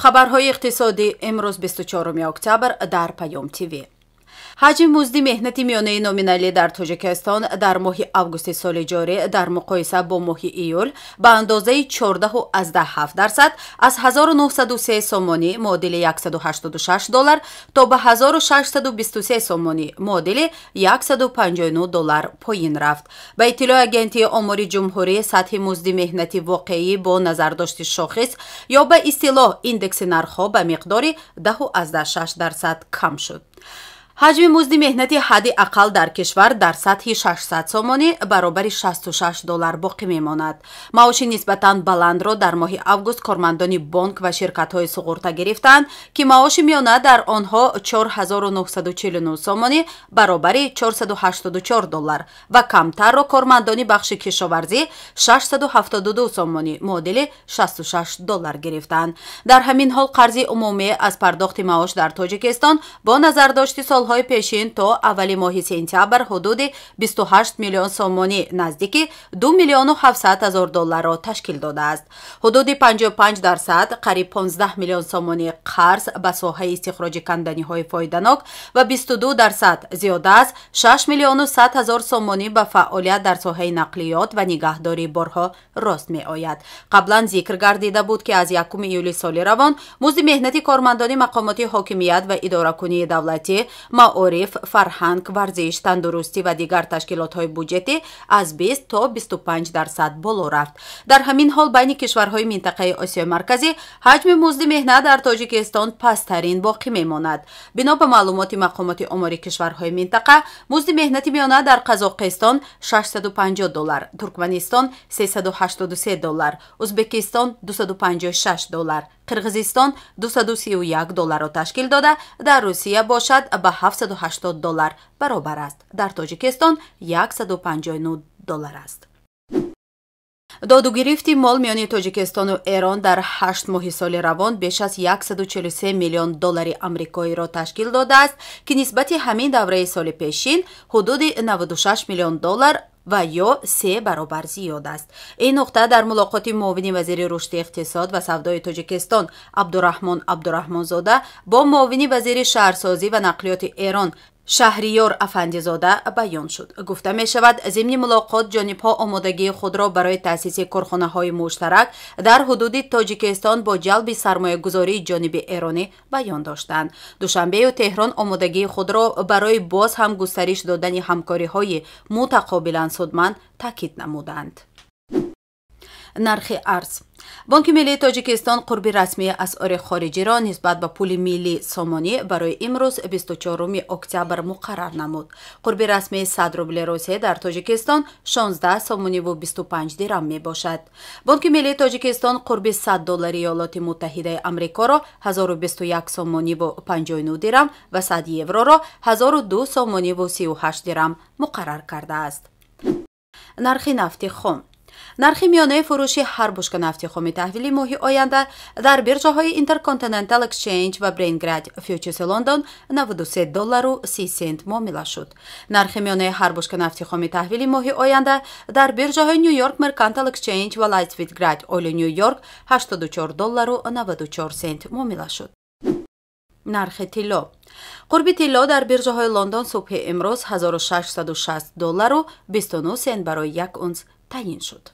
خبرهای اقتصادی امروز 24 اکتبر در پیام تیوی. حجم مزد مهنتی میانه نومینالی در تاجیکستان در ماه آگوست سال جاری در مقایسه با ماه ایول به اندازه 14.7% از 1903 سومانی معادل $186 تا به 1623 سومانی معادل $159 پایین رفت. به اطلاع اگنتی آمار جمهوری، سطح مزد مهنتی واقعی با نظرداشت شاخص یا به اصطلاح ایندکس نرخ‌ها به مقدار 10.6% کم شد. حجم مزد مهنتی حد اقل در کشور در سطح 600 سومانی برابر $66 باقی میماند. معاش نسبتاً بلند را در ماه آگوست کارمندان بانک و شرکت‌های سقورتا گرفتند که معاش میانه در آنها 4949 سومانی برابر $484 و کمتر را کارمندان بخش کشاورزی 672 سومانی معادل $66 گرفتند. در همین حال قرض عمومی از پرداخت معاش در تاجیکستان با نظرداشت سالهای پیشین تا اول ماه سپتامبر حدود 28 میلیون سومانی نزدیک $2,700,000 را تشکیل داده است. حدود 55% قریب 15 میلیون سومانی قرض به ساحه استخراج کندنی‌های فایده‌ناک و 22% زیاده از 6,100,000 سومانی به فعالیت در ساحه نقلیات و نگهداری بارها راست می‌آید. قبلا ذکر گردیده بود که از 1 ایول سال روان مزد مهنتی کارمندان مقامات حاکمیت و اداره‌کنی دولتی، معارف، فرهنگ، ورزش، تندرستی و دیگر تشکیلات‌های بودجتی از 20 تا 25% بالا رفت. در همین حال بین کشورهای منطقه آسیای مرکزی حجم مزد مهنت در تاجیکستان پست‌ترین باقی میماند. بنا به معلومات مقامات آماری کشورهای منطقه، مزد مهنتی میانه در قزاقستان $650، ترکمنستان $383، ازبکستان $256، قرغیزستان $231 را تشکیل داده در روسیه باشد به $780 برابر است. در تاجیکستان $159 است. داد و گرفت مال میان تاجیکستان و ایران در 8 ماه سال روان بیش از $143 میلیون آمریکایی را تشکیل داده است که نسبت همین دوره سال پیشین حدود $96 میلیون و یا 3 برابر زیاد است. این نقطه در ملاقات معاون وزیر رشد اقتصاد و سودای تاجیکستان عبدالرحمنزاده با معاون وزیر شهرسازی و نقلیات ایران شهریار افندیزاده بیان شد. گفته می شود ضمن ملاقات جانب‌ها آمادگی خود را برای تأسیس کارخانه‌های مشترک در حدود تاجیکستان با جلب سرمایه‌گذاری جانب ایرانی بیان داشتند. دوشنبه و تهران آمادگی خود را برای باز هم گسترش دادن همکاری‌های متقابلا سودمند تاکید نمودند. نرخ ارز. بانک ملی تاجیکستان قرب رسمی اسعار خارجی را نسبت به پول ملی سومانی برای امروز 24 اکتبر مقرر نمود. قرب رسمی 100 روبل روسیه در تاجیکستان 16 سومانی و 25 درم می باشد. بانک ملی تاجیکستان قرب $100 ایالات متحده آمریکا را 1021 سومانی و 59 درم و 100 یورو را 1002 سومانی و 38 درم مقرر کرده است. نرخ نفت خام. نرخ میانه فروش هر بشکه نفت خام تحویلی ماه آینده در برج‌های اینترکانتیننتال اکسچنج و برینگراد فیوچرز لندن $93.30 معامله شد. نرخ میانه هر بشکه نفت خام تحویلی ماه آینده در برج‌های نیویورک مرکانتال اکسچنج و لایتسفیلد اویل نیویورک $84.94 معامله شد. نرخ طلا. قرب طلا در برج‌های لندن صبح امروز $1660.29 برای 1 اونس تعیین شد.